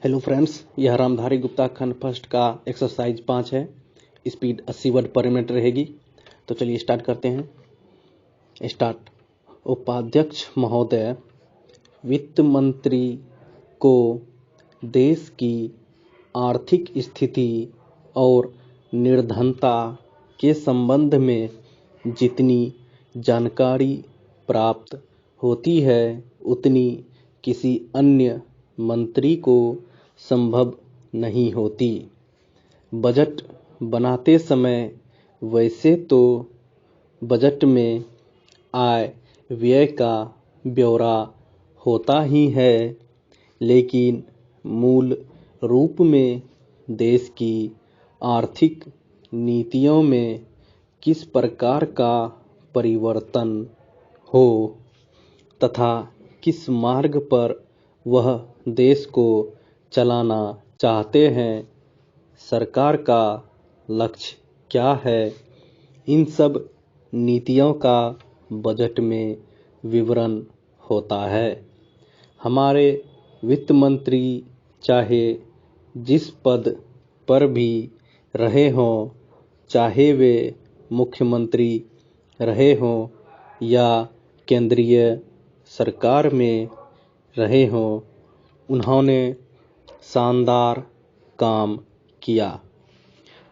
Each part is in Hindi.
हेलो फ्रेंड्स, यह रामधारी गुप्ता खंड फर्स्ट का एक्सरसाइज 5 है। स्पीड 80 वर्ड पर मिनट रहेगी। तो चलिए स्टार्ट करते हैं। स्टार्ट। उपाध्यक्ष महोदय, वित्त मंत्री को देश की आर्थिक स्थिति और निर्धनता के संबंध में जितनी जानकारी प्राप्त होती है उतनी किसी अन्य मंत्री को संभव नहीं होती। बजट बनाते समय वैसे तो बजट में आय व्यय का ब्यौरा होता ही है, लेकिन मूल रूप में देश की आर्थिक नीतियों में किस प्रकार का परिवर्तन हो तथा किस मार्ग पर वह देश को चलाना चाहते हैं, सरकार का लक्ष्य क्या है, इन सब नीतियों का बजट में विवरण होता है। हमारे वित्त मंत्री चाहे जिस पद पर भी रहे हों, चाहे वे मुख्यमंत्री रहे हों या केंद्रीय सरकार में रहे हों, उन्होंने शानदार काम किया।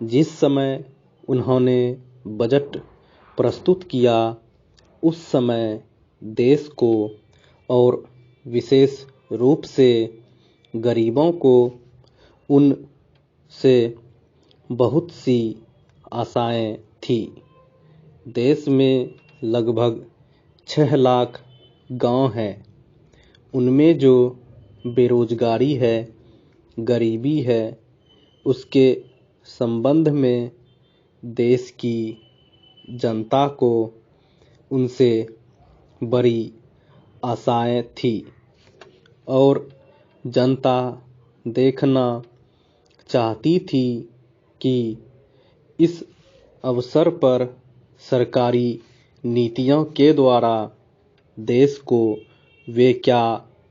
जिस समय उन्होंने बजट प्रस्तुत किया उस समय देश को और विशेष रूप से गरीबों को उनसे बहुत सी आशाएं थी। देश में लगभग 6 लाख गांव हैं। उनमें जो बेरोजगारी है, गरीबी है, उसके संबंध में देश की जनता को उनसे बड़ी आशाएं थी और जनता देखना चाहती थी कि इस अवसर पर सरकारी नीतियों के द्वारा देश को वे क्या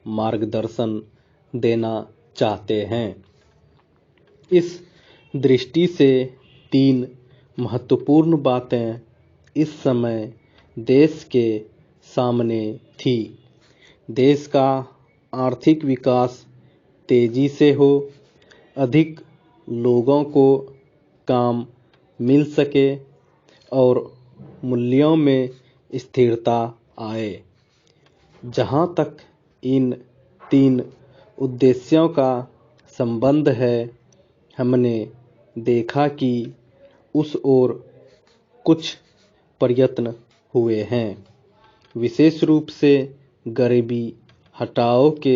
मार्गदर्शन देना चाहते हैं। इस दृष्टि से 3 महत्वपूर्ण बातें इस समय देश के सामने थी। देश का आर्थिक विकास तेजी से हो, अधिक लोगों को काम मिल सके और मूल्यों में स्थिरता आए। जहाँ तक इन 3 उद्देश्यों का संबंध है, हमने देखा कि उस ओर कुछ प्रयत्न हुए हैं। विशेष रूप से गरीबी हटाओ के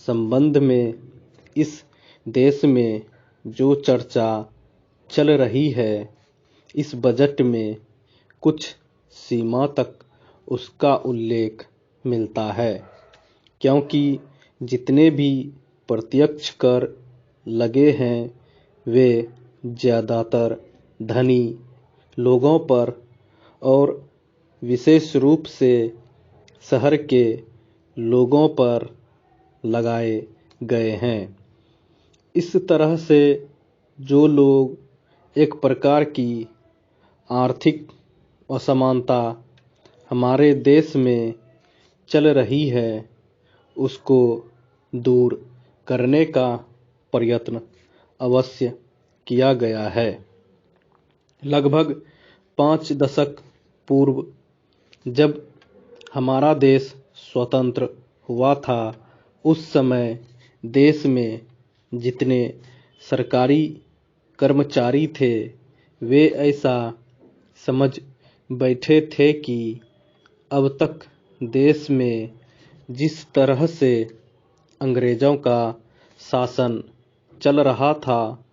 संबंध में इस देश में जो चर्चा चल रही है, इस बजट में कुछ सीमा तक उसका उल्लेख मिलता है, क्योंकि जितने भी प्रत्यक्ष कर लगे हैं वे ज़्यादातर धनी लोगों पर और विशेष रूप से शहर के लोगों पर लगाए गए हैं। इस तरह से जो लोग एक प्रकार की आर्थिक असमानता हमारे देश में चल रही है, उसको दूर करने का प्रयत्न अवश्य किया गया है। लगभग 5 दशक पूर्व जब हमारा देश स्वतंत्र हुआ था, उस समय देश में जितने सरकारी कर्मचारी थे वे ऐसा समझ बैठे थे कि अब तक देश में जिस तरह से अंग्रेजों का शासन चल रहा था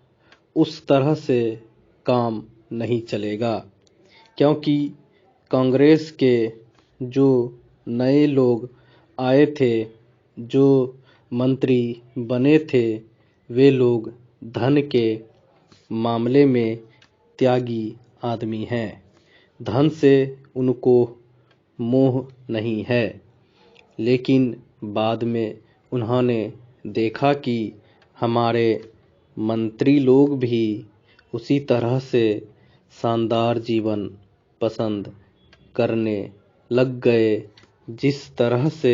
उस तरह से काम नहीं चलेगा, क्योंकि कांग्रेस के जो नए लोग आए थे, जो मंत्री बने थे, वे लोग धन के मामले में त्यागी आदमी हैं। धन से उनको मोह नहीं है, लेकिन बाद में उन्होंने देखा कि हमारे मंत्री लोग भी उसी तरह से शानदार जीवन पसंद करने लग गए जिस तरह से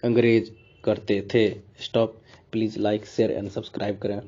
अंग्रेज करते थे। Stop. Please like share and subscribe करें।